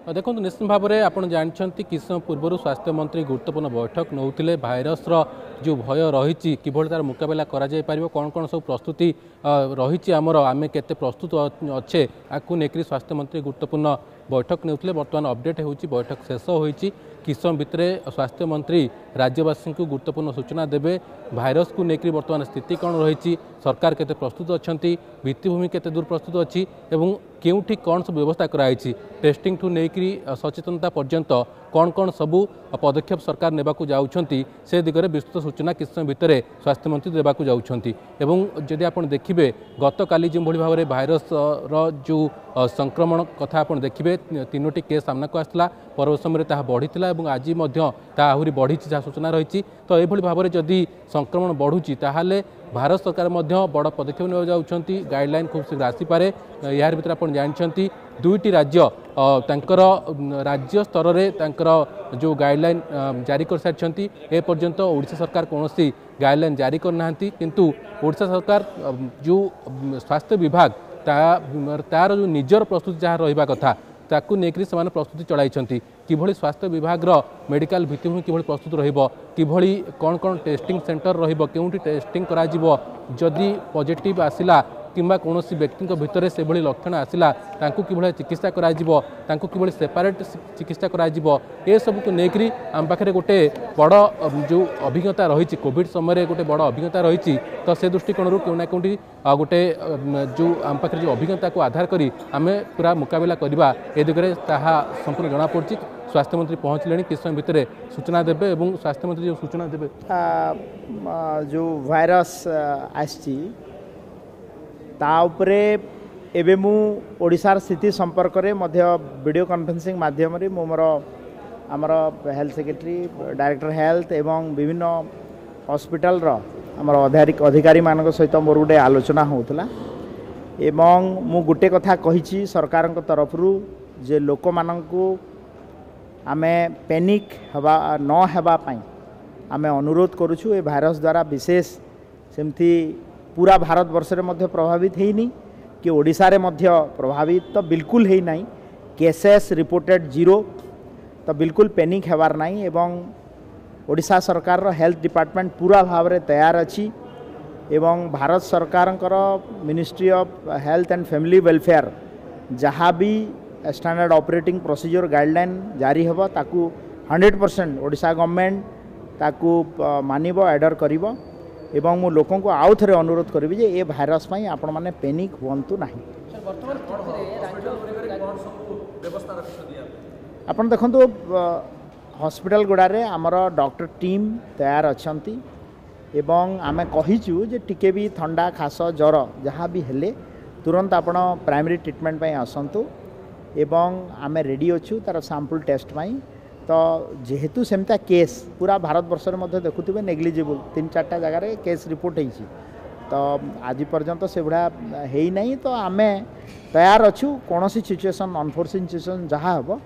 देखो निश्चित भाव में आप जानते कि समय पूर्व स्वास्थ्य मंत्री गुरुत्वपूर्ण बैठक नौते भाइरस जो भय रही कि तार मुकाबला कर कौन कौन सब प्रस्तुति रही आमर आम के प्रस्तुत अच्छे आपको लेकर स्वास्थ्य मंत्री गुरुत्वपूर्ण बैठक नौते बर्तमान अपडेट हो बैठक शेष होती कि समय भितर स्वास्थ्य मंत्री राज्यवासी को गुरुत्वपूर्ण सूचना देवे भाइरस को लेकर बर्तमान स्थिति कौन रही सरकार केते प्रस्तुत अच्छा भित्तिभूमि केते दूर प्रस्तुत अच्छी केउठी कौन सब व्यवस्था कराई टेस्टिंग ठू लेकर सचेतनता पर्यंत कौन कौन सबू पदक्षेप सरकार नेबाकू जाउछंती से दिगरे विस्तृत सूचना किस समय भितर स्वास्थ्य मंत्री देबाकू जाउछंती एवं जदि आपण देखिबे गत काली जो भली भाव भाइरस रो जो संक्रमण कथा आपण देखिबे 3टी केस सामना को आसला पर समय ताहा बढ़ीतिला एवं आज मध्य ता आहुरी बढ़ी जहाँ सूचना रही तो यह भाव में जदि संक्रमण बढ़ुची ताहाले भारत सरकार मध्य बड़ पदक्षेप ने जाउछंती गाइडलाइन खूब शीघ्र आसीपारे यार भीतर आपण जानछंती 2टी राज्य तांकर राज्य स्तर में जो गाइडलाइन जारी कर सारी ए पर्यंत ओडिशा सरकार कौन गाइडलाइन जारी करना किंतु ओडिशा सरकार जो स्वास्थ्य विभाग तार जो निजर प्रस्तुति जहाँ रहा कथा ताकू लेकर से प्रस्तुति चलाई किभली स्वास्थ्य विभाग मेडिकल भित्तिभूमि किभली प्रस्तुत रहिबो किभली कौन कौन टेस्टिंग सेंटर रहिबो केउंटी टेस्टिंग करा जिवो जदि पॉजिटिव आसिला किंबा कौन व्यक्ति भितर से भली लक्षण आसिला तांकू किभली चिकित्सा करा जिवो तांकू किभली सेपरेट चिकित्सा करा जिवो ए सब को लेकर आम पाखे गोटे बड़ जो अभिज्ञता रही कोविड समय गोटे बड़ अभिज्ञता रही तो से दृष्टिकोण क्यों कौटी गोटे जो आम पाखे जो अभिज्ञता को आधार करी आम पूरा मुकाबला करवा ए दिगरे ताहा संपूर्ण जना पड़ी स्वास्थ्य मंत्री पहुँचले किस समय भितर सूचना देवे और स्वास्थ्य मंत्री जो सूचना देवे जो भाइरस आसी ताऊपरे एबे मु ओडिशार स्थिति संपर्क में वीडियो कॉन्फ्रेंसिंग माध्यम मोर आमर हेल्थ सेक्रेटरी डायरेक्टर हेल्थ एवं विभिन्न हॉस्पिटल आमर अधिकारी मान सहित मोर गोटे आलोचना होता एवं मु गोटे कथा कही सरकार तरफ जे लोक मानू आमे पैनिक हवा न हेबा पई आमे अनुरोध करुछु ए भाइरस द्वारा विशेष सेमती पूरा भारत वर्ष रे मध्य प्रभावित हेनी कि ओडिशा रे मध्य प्रभावित तो बिल्कुल है नहीं केसेस रिपोर्टेड 0 तो बिल्कुल पैनिक हेबार नहीं एवं ओडिशा सरकार रो हेल्थ डिपार्टमेंट पूरा भाव रे तैयार अच्छी एवं भारत सरकार ministry of health and family welfare जहाँ भी स्टैंडर्ड ऑपरेटिंग प्रोसीजर गाइडलाइन जारी हेबो ताकू 100% ओडिशा गवर्नमेंट ताकू मानिबो एडर करिबो एवं मु लोकों को आउ थे अनुरोध करी जे ए भाइरस पई आपण माने पैनिक हुंतु नाही आपण देखंतु हॉस्पिटल गुड़ारे आमर डॉक्टर टीम तैयार अछंती एवं आमे कहिचु जे टिके भी ठंडा खास ज्वर जहाँ भी हेले तुरंत आपण प्राइमरी ट्रीटमेंट पई आसंतु एवं आमे रेडी अछु तार सैंपल टेस्ट पई तो जेहेतु सेमता केस पूरा भारत वर्ष में देखुवे नेग्लिजिबल 3-4 जगार केस रिपोर्ट होती तो आज पर्यंत से गुड़ा है नहीं तो आम तैयार अच्छु कौन सिचुएसन अनफोर्सिन सिचुएसन जहाँ हम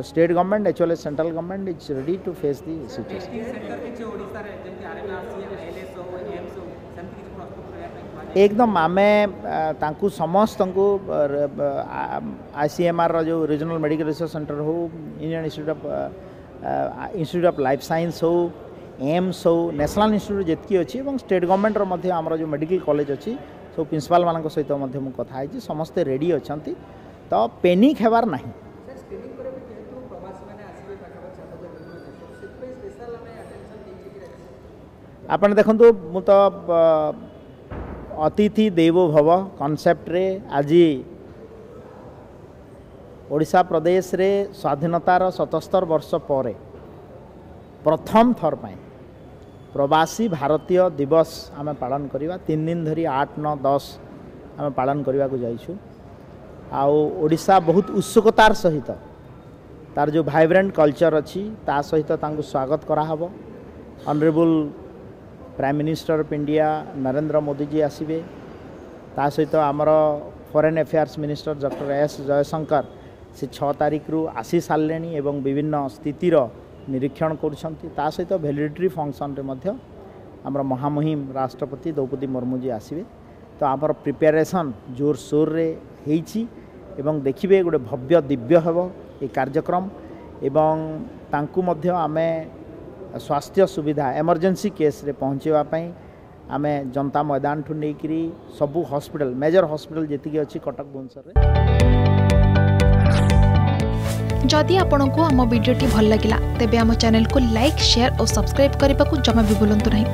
state government as well central government is ready to face the एकदम आमे तांकू समस्त ICMR जो रीजनल मेडिकल रिसर्च सेंटर हो Indian Institute of Life Science हो एम्स हो नेशनल इंस्टीट्यूट जितकी अच्छी स्टेट गवर्नमेंट आमर जो मेडिकल कॉलेज अच्छी सब प्रिंसिपाल मान सहित कथा समस्ते रेडी अच्छा तो पैनिक हेबार नहीं आपन देखंतु मु तो अतिथि देवो भव कॉन्सेप्ट रे आज ओडिशा प्रदेश रे स्वाधीनतार 77 वर्ष पर प्रथम थर पाई प्रवासी भारतीय दिवस आम पालन करवा 3 दिन धरी 8, 9, 10 आम पालन करने को जाइछु आउ ओडिशा बहुत उत्सुकतार सहित तार जो वाइब्रेंट कल्चर अच्छी ता सहित तांको स्वागत करा हबो honourable prime minister of India Narendra Modi ji आसवे ता सहित आमर foreign affairs minister doctor S Jaishankar से 6 तारीख रु आसी सारे एवं विभिन्न स्थितिर निरीक्षण करुँच ता सहित वैलिडिटी फंक्शन रे मध्य आमर महामहिम राष्ट्रपति द्रौपदी मुर्मू जी आसवे तो आमर प्रिपेरेसन जोर सोर रे हेइछि एवं देखिए गोटे भव्य दिव्य हेब ये कार्यक्रम एवं तांकु मध्य आमे स्वास्थ्य सुविधा इमरजेंसी केस रे पहुँचापी आम जनता मैदान ठू नहीं सबू हॉस्पिटल मेजर हॉस्पिटल जी अच्छी कटक भुवनेश्वर। जदि आपंक आम भिडी भल लगा तेब आम चैनल को लाइक शेयर और सब्सक्राइब करने को जमा भी भूलु नहीं।